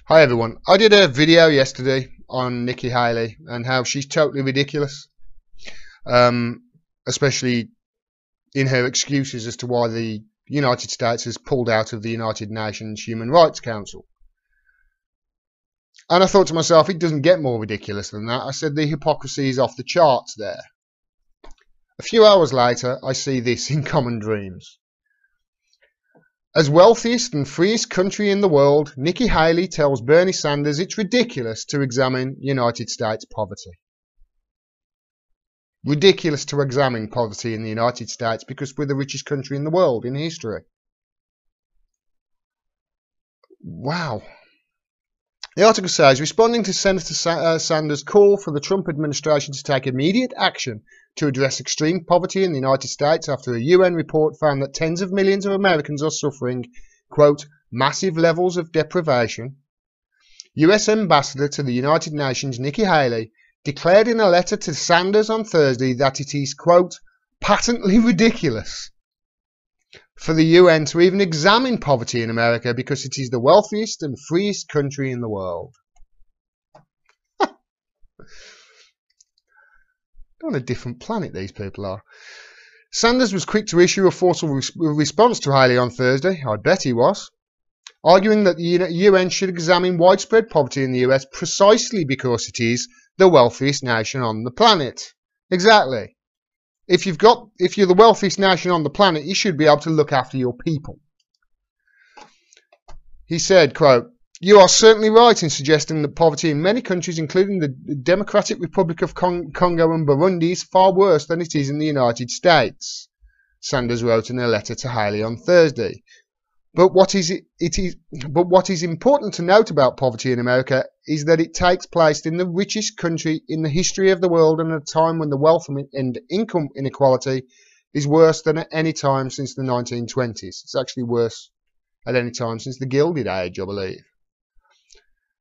Hi everyone, I did a video yesterday on Nikki Haley and how she's totally ridiculous, especially in her excuses as to why the United States has pulled out of the United Nations Human Rights Council. And I thought to myself, it doesn't get more ridiculous than that. I said the hypocrisy is off the charts there. A few hours later, I see this in Common Dreams. As wealthiest and freest country in the world, Nikki Haley tells Bernie Sanders it's ridiculous to examine United States poverty. Ridiculous to examine poverty in the United States because we're the richest country in the world in history. Wow. The article says, responding to Senator Sanders' call for the Trump administration to take immediate action to address extreme poverty in the United States after a UN report found that tens of millions of Americans are suffering, quote, massive levels of deprivation, US Ambassador to the United Nations Nikki Haley declared in a letter to Sanders on Thursday that it is, quote, patently ridiculous for the UN to even examine poverty in America because it is the wealthiest and freest country in the world. On a different planet these people are. Sanders was quick to issue a forceful response to Haley on Thursday, I bet he was, arguing that the UN should examine widespread poverty in the US precisely because it is the wealthiest nation on the planet. Exactly. If you're the wealthiest nation on the planet, you should be able to look after your people. He said, quote, you are certainly right in suggesting that poverty in many countries, including the Democratic Republic of Congo and Burundi, is far worse than it is in the United States, Sanders wrote in a letter to Haley on Thursday. But what is important to note about poverty in America is that it takes place in the richest country in the history of the world and at a time when the wealth and income inequality is worse than at any time since the 1920s. It's actually worse at any time since the Gilded Age, I believe.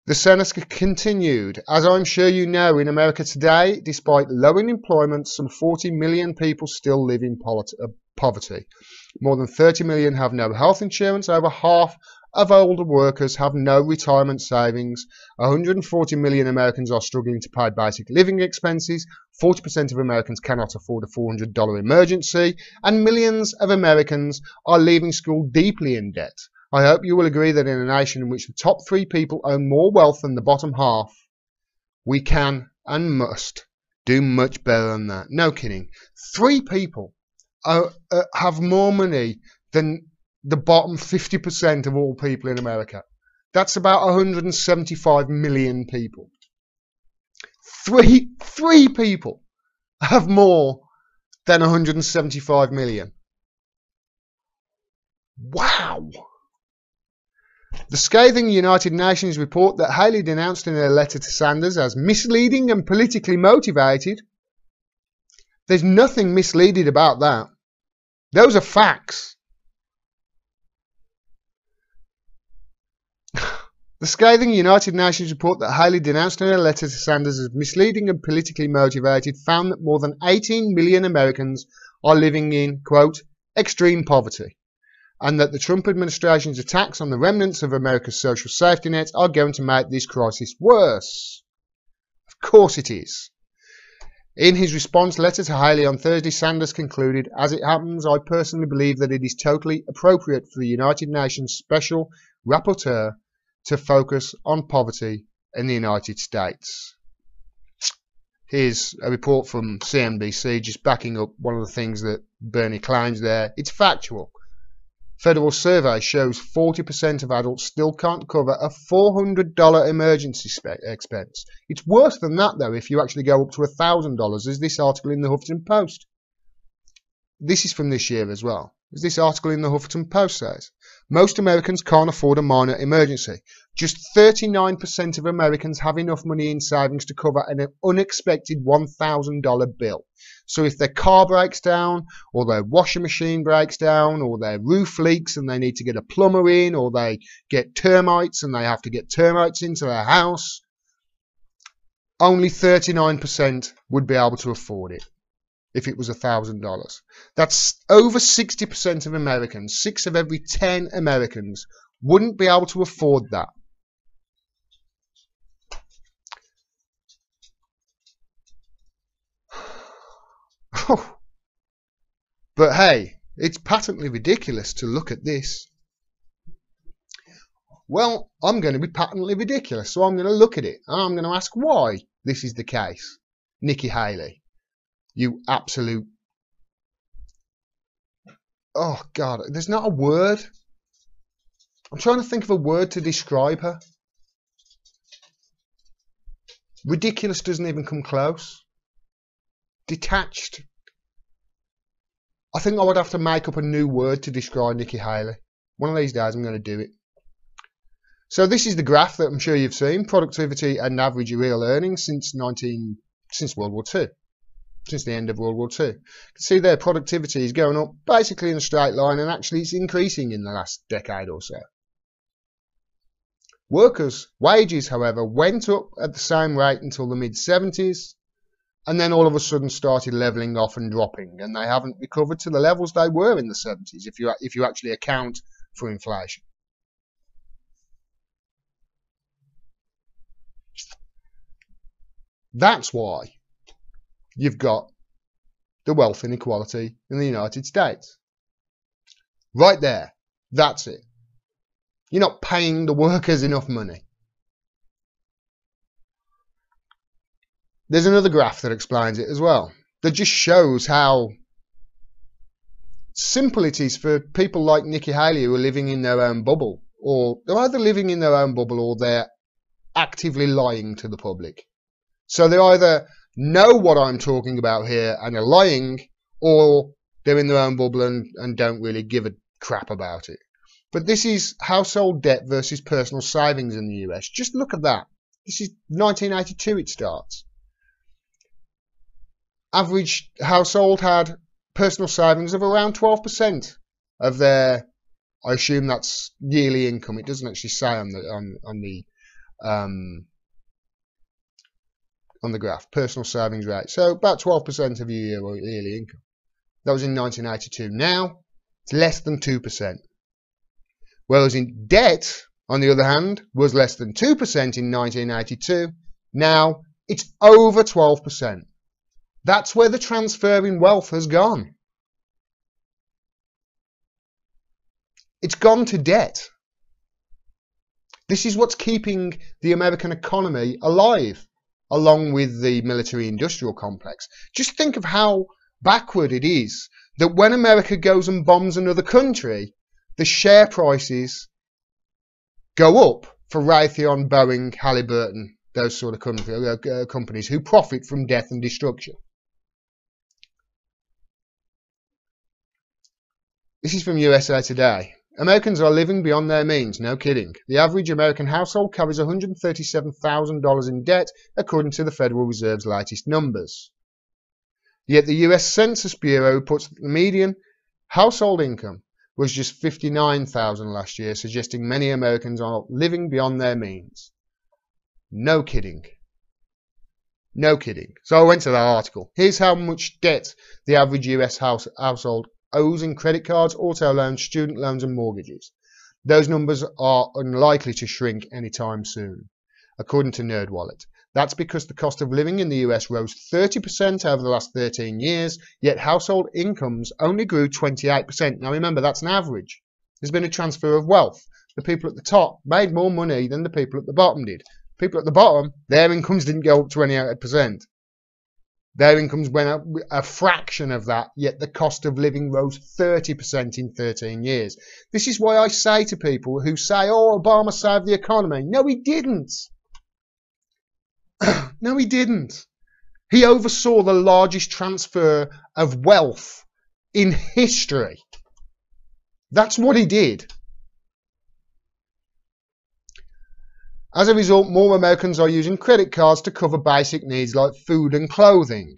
The senator continued, as I'm sure you know, in America today, despite low unemployment, some 40 million people still live in poverty. More than 30 million have no health insurance. Over half of older workers have no retirement savings. 140 million Americans are struggling to pay basic living expenses. 40% of Americans cannot afford a $400 emergency. And millions of Americans are leaving school deeply in debt. I hope you will agree that in a nation in which the top 3 people own more wealth than the bottom half, we can and must do much better than that. No kidding. 3 people have more money than the bottom 50% of all people in America. That's about 175 million people. Three people have more than 175 million. Wow. The scathing United Nations report that Haley denounced in a letter to Sanders as misleading and politically motivated. There's nothing misleading about that. Those are facts. The scathing United Nations report that Haley denounced in a letter to Sanders as misleading and politically motivated found that more than 18 million Americans are living in, quote, extreme poverty, and that the Trump administration's attacks on the remnants of America's social safety net are going to make this crisis worse. Of course it is. In his response letter to Haley on Thursday, Sanders concluded, as it happens, I personally believe that it is totally appropriate for the United Nations Special Rapporteur to focus on poverty in the United States. Here's a report from CNBC just backing up one of the things that Bernie claims there. It's factual. Federal survey shows 40% of adults still can't cover a $400 emergency expense. It's worse than that, though, if you actually go up to $1,000, as this article in the Huffington Post. This is from this year as well, as this article in the Huffington Post says. Most Americans can't afford a minor emergency. Just 39% of Americans have enough money in savings to cover an unexpected $1,000 bill. So if their car breaks down, or their washing machine breaks down, or their roof leaks and they need to get a plumber in, or they get termites and they have to get termites into their house, only 39% would be able to afford it if it was $1,000. That's over 60% of Americans, 6 of every 10 Americans, wouldn't be able to afford that. But hey, it's patently ridiculous to look at this. Well, I'm going to be patently ridiculous, so I'm going to look at it and I'm going to ask why this is the case. Nikki Haley, you absolute... Oh, God, there's not a word. I'm trying to think of a word to describe her. Ridiculous doesn't even come close. Detached. I think I would have to make up a new word to describe Nikki Haley. One of these days I'm going to do it. So this is the graph that I'm sure you've seen. Productivity and average real earnings since World War II. Since the end of World War II. You can see there productivity is going up basically in a straight line, and actually it's increasing in the last decade or so. Workers' wages, however, went up at the same rate until the mid-70s, and then all of a sudden started levelling off and dropping, and they haven't recovered to the levels they were in the 70s if you actually account for inflation. That's why you've got the wealth inequality in the United States. Right there. That's it. You're not paying the workers enough money. There's another graph that explains it as well. That just shows how simple it is for people like Nikki Haley who are living in their own bubble. Or they're either living in their own bubble or they're actively lying to the public. So they either know what I'm talking about here and are lying, or they're in their own bubble and don't really give a crap about it. But this is household debt versus personal savings in the US. Just look at that. This is 1982 it starts. Average household had personal savings of around 12% of their, I assume that's yearly income. It doesn't actually say on the graph, personal savings rate. So about 12% of your yearly income. That was in 1982. Now, it's less than 2%. Whereas in debt, on the other hand, was less than 2% in 1982. Now, it's over 12%. That's where the transfer in wealth has gone. It's gone to debt. This is what's keeping the American economy alive, along with the military-industrial complex. Just think of how backward it is that when America goes and bombs another country, the share prices go up for Raytheon, Boeing, Halliburton, those sort of companies who profit from death and destruction. This is from USA Today. Americans are living beyond their means, no kidding. The average American household carries $137,000 in debt, according to the Federal Reserve's latest numbers. Yet the US Census Bureau puts that the median household income was just $59,000 last year, suggesting many Americans are living beyond their means. No kidding. No kidding. So I went to that article. Here's how much debt the average US household owes in credit cards, auto loans, student loans and mortgages. Those numbers are unlikely to shrink anytime soon, according to NerdWallet. That's because the cost of living in the US rose 30% over the last 13 years, yet household incomes only grew 28%. Now remember, that's an average. There's been a transfer of wealth. The people at the top made more money than the people at the bottom did. People at the bottom, their incomes didn't go up 28%. Their incomes went up a fraction of that, yet the cost of living rose 30% in 13 years. This is why I say to people who say, oh, Obama saved the economy. No, he didn't. No, he didn't. He oversaw the largest transfer of wealth in history. That's what he did. As a result, more Americans are using credit cards to cover basic needs like food and clothing.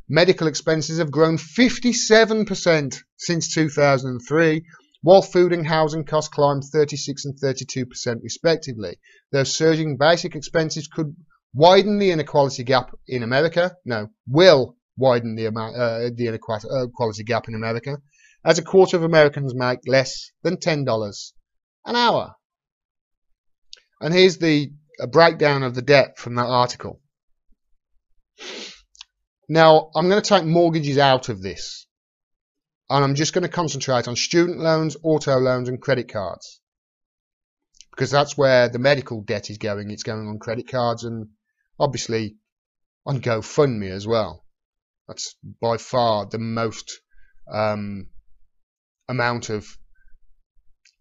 Medical expenses have grown 57% since 2003, while food and housing costs climbed 36% and 32% respectively. Those surging basic expenses could widen the inequality gap in America. No, will widen the inequality gap in America, as a quarter of Americans make less than $10 an hour. And here's a breakdown of the debt from that article. Now, I'm going to take mortgages out of this. And I'm just going to concentrate on student loans, auto loans and credit cards. Because that's where the medical debt is going. It's going on credit cards and obviously on GoFundMe as well. That's by far the most amount of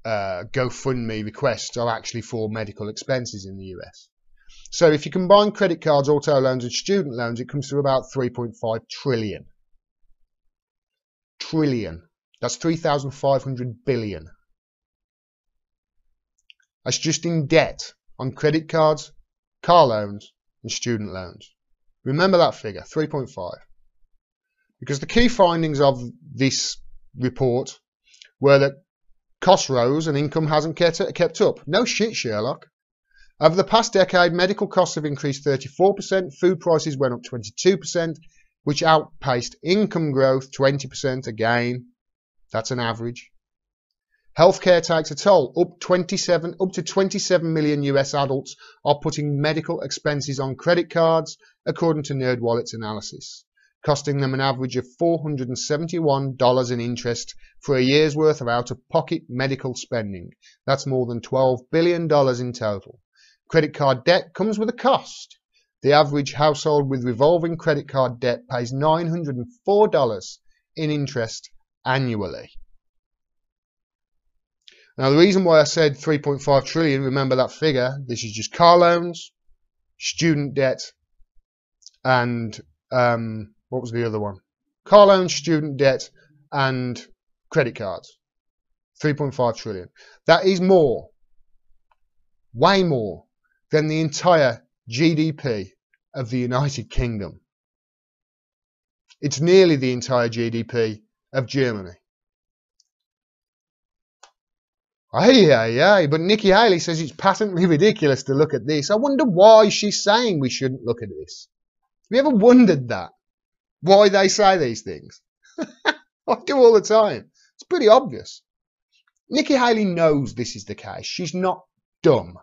GoFundMe requests are actually for medical expenses in the US. So if you combine credit cards, auto loans and student loans, it comes to about 3.5 trillion. That's 3,500 billion. That's just in debt on credit cards, car loans and student loans. Remember that figure, 3.5. Because the key findings of this report were that costs rose and income hasn't kept up. No shit, Sherlock. Over the past decade, medical costs have increased 34%, food prices went up 22%, which outpaced income growth 20%. Again, that's an average. Healthcare takes a toll. Up to 27 million US adults are putting medical expenses on credit cards, according to NerdWallet's analysis, costing them an average of $471 in interest for a year's worth of out-of-pocket medical spending. That's more than $12 billion in total. Credit card debt comes with a cost. The average household with revolving credit card debt pays $904 in interest annually. Now, the reason why I said 3.5 trillion, remember that figure, this is just car loans, student debt, and what was the other one? Car loans, student debt, and credit cards. 3.5 trillion. That is more, way more, than the entire GDP of the United Kingdom. It's nearly the entire GDP of Germany. Aye, but Nikki Haley says it's patently ridiculous to look at this. I wonder why she's saying we shouldn't look at this. Have you ever wondered that? Why they say these things? I do all the time. It's pretty obvious. Nikki Haley knows this is the case. She's not dumb.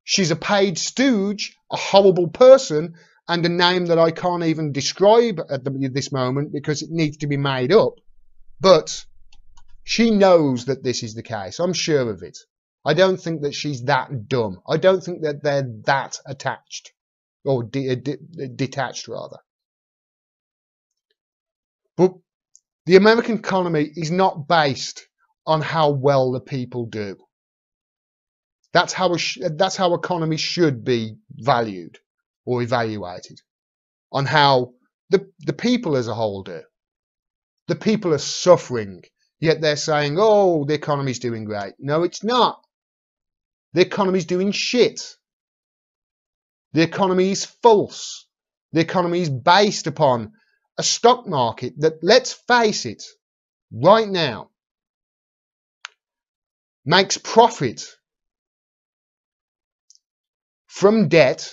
She's a paid stooge, a horrible person, and a name that I can't even describe at this moment because it needs to be made up. But she knows that this is the case. I'm sure of it. I don't think that she's that dumb. I don't think that they're that attached. Or detached, rather. But the American economy is not based on how well the people do. That's how economies should be valued or evaluated, on how the people as a whole do. The people are suffering, yet they're saying, oh, the economy's doing great. No, it's not. The economy's doing shit. The economy is false. The economy is based upon a stock market that, let's face it, right now, makes profit from debt,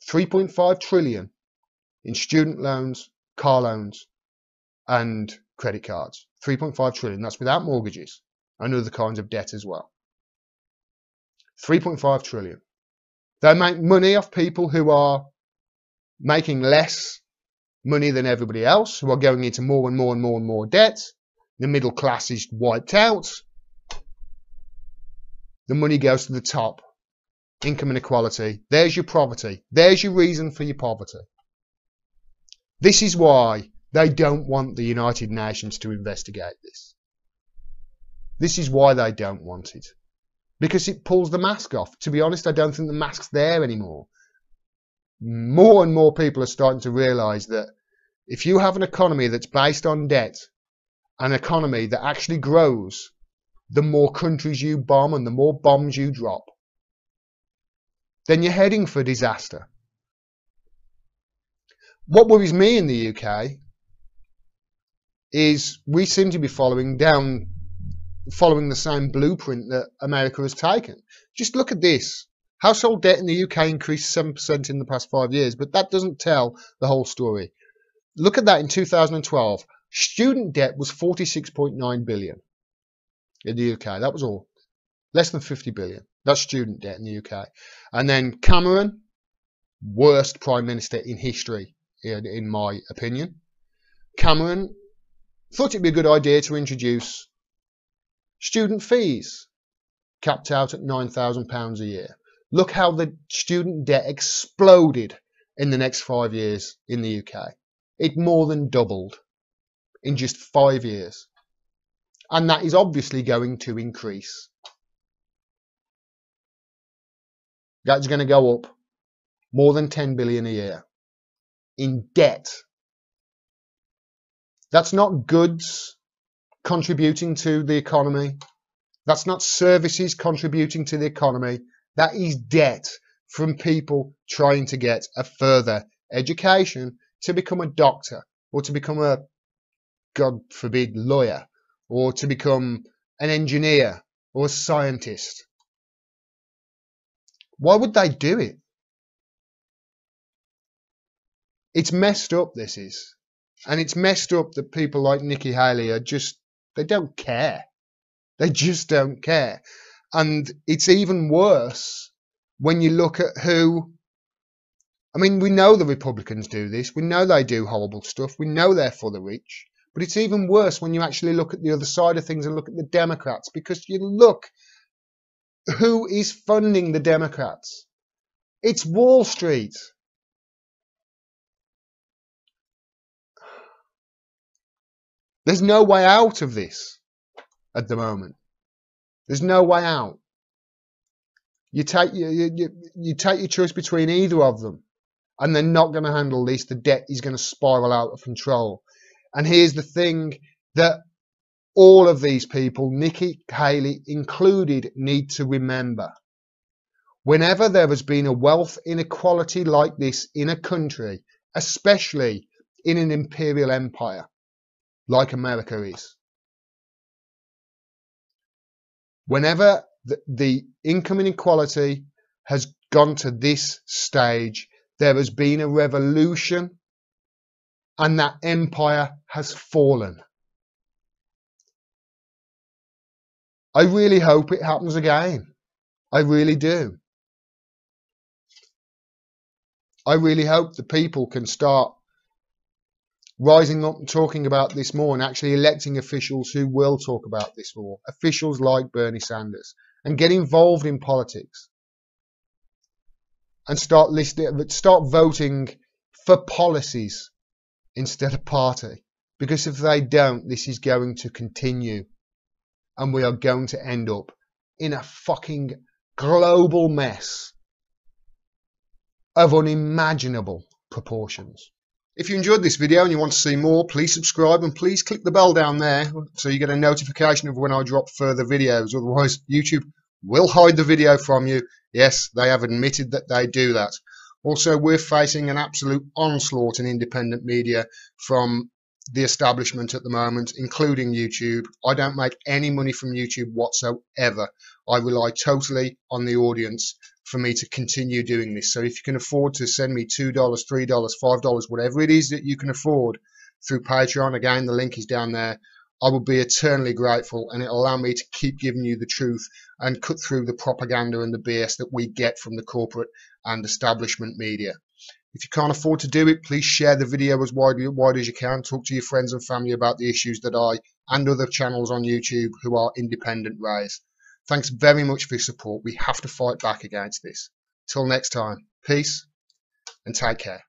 3.5 trillion in student loans, car loans, and credit cards. 3.5 trillion. That's without mortgages and other kinds of debt as well. 3.5 trillion. They make money off people who are making less money than everybody else, who are going into more and more and more and more debt. The middle class is wiped out. The money goes to the top. Income inequality. There's your poverty. There's your reason for your poverty. This is why they don't want the United Nations to investigate this. This is why they don't want it. Because it pulls the mask off. To be honest, I don't think the mask's there anymore. More and more people are starting to realise that if you have an economy that's based on debt, an economy that actually grows, the more countries you bomb and the more bombs you drop, then you're heading for disaster. What worries me in the UK is we seem to be following the same blueprint that America has taken. Just look at this. Household debt in the UK increased 7% in the past 5 years, but that doesn't tell the whole story. Look at that in 2012. Student debt was 46.9 billion in the UK. That was all. Less than 50 billion. That's student debt in the UK. And then Cameron, worst Prime Minister in history, in my opinion. Cameron thought it'd be a good idea to introduce student fees capped out at £9,000 a year. Look how the student debt exploded in the next 5 years in the UK. It more than doubled in just 5 years. And that is obviously going to increase. That's going to go up more than 10 billion a year in debt. That's not goods contributing to the economy. That's not services contributing to the economy. That is debt from people trying to get a further education to become a doctor, or to become a, God forbid, lawyer, or to become an engineer or a scientist. Why would they do it? It's messed up, this is. And it's messed up that people like Nikki Haley are just, they don't care. They just don't care. And it's even worse when you look at who, I mean, we know the Republicans do this. We know they do horrible stuff. We know they're for the rich. But it's even worse when you actually look at the other side of things and look at the Democrats, because you look who is funding the Democrats. It's Wall Street. There's no way out of this at the moment. There's no way out. You take your choice between either of them, and they're not going to handle this. The debt is going to spiral out of control. And here's the thing that all of these people, Nikki Haley included, need to remember. Whenever there has been a wealth inequality like this in a country, especially in an imperial empire like America is, whenever the income inequality has gone to this stage, there has been a revolution and that empire has fallen. I really hope it happens again. I really do. I really hope the people can start rising up and talking about this more, and actually electing officials who will talk about this more. Officials like Bernie Sanders, and get involved in politics. And start voting for policies instead of party. Because if they don't, this is going to continue. And we are going to end up in a fucking global mess of unimaginable proportions. If you enjoyed this video and you want to see more, please subscribe, and please click the bell down there so you get a notification of when I drop further videos. Otherwise, YouTube will hide the video from you. Yes, they have admitted that they do that. Also, we're facing an absolute onslaught in independent media from the establishment at the moment, including YouTube. I don't make any money from YouTube whatsoever. I rely totally on the audience for me to continue doing this. So if you can afford to send me $2, $3, $5, whatever it is that you can afford through Patreon, again, the link is down there, I will be eternally grateful, and it'll allow me to keep giving you the truth and cut through the propaganda and the BS that we get from the corporate and establishment media. If you can't afford to do it, please share the video as wide as you can. Talk to your friends and family about the issues that I and other channels on YouTube who are independent raise. Thanks very much for your support. We have to fight back against this. Till next time, peace and take care.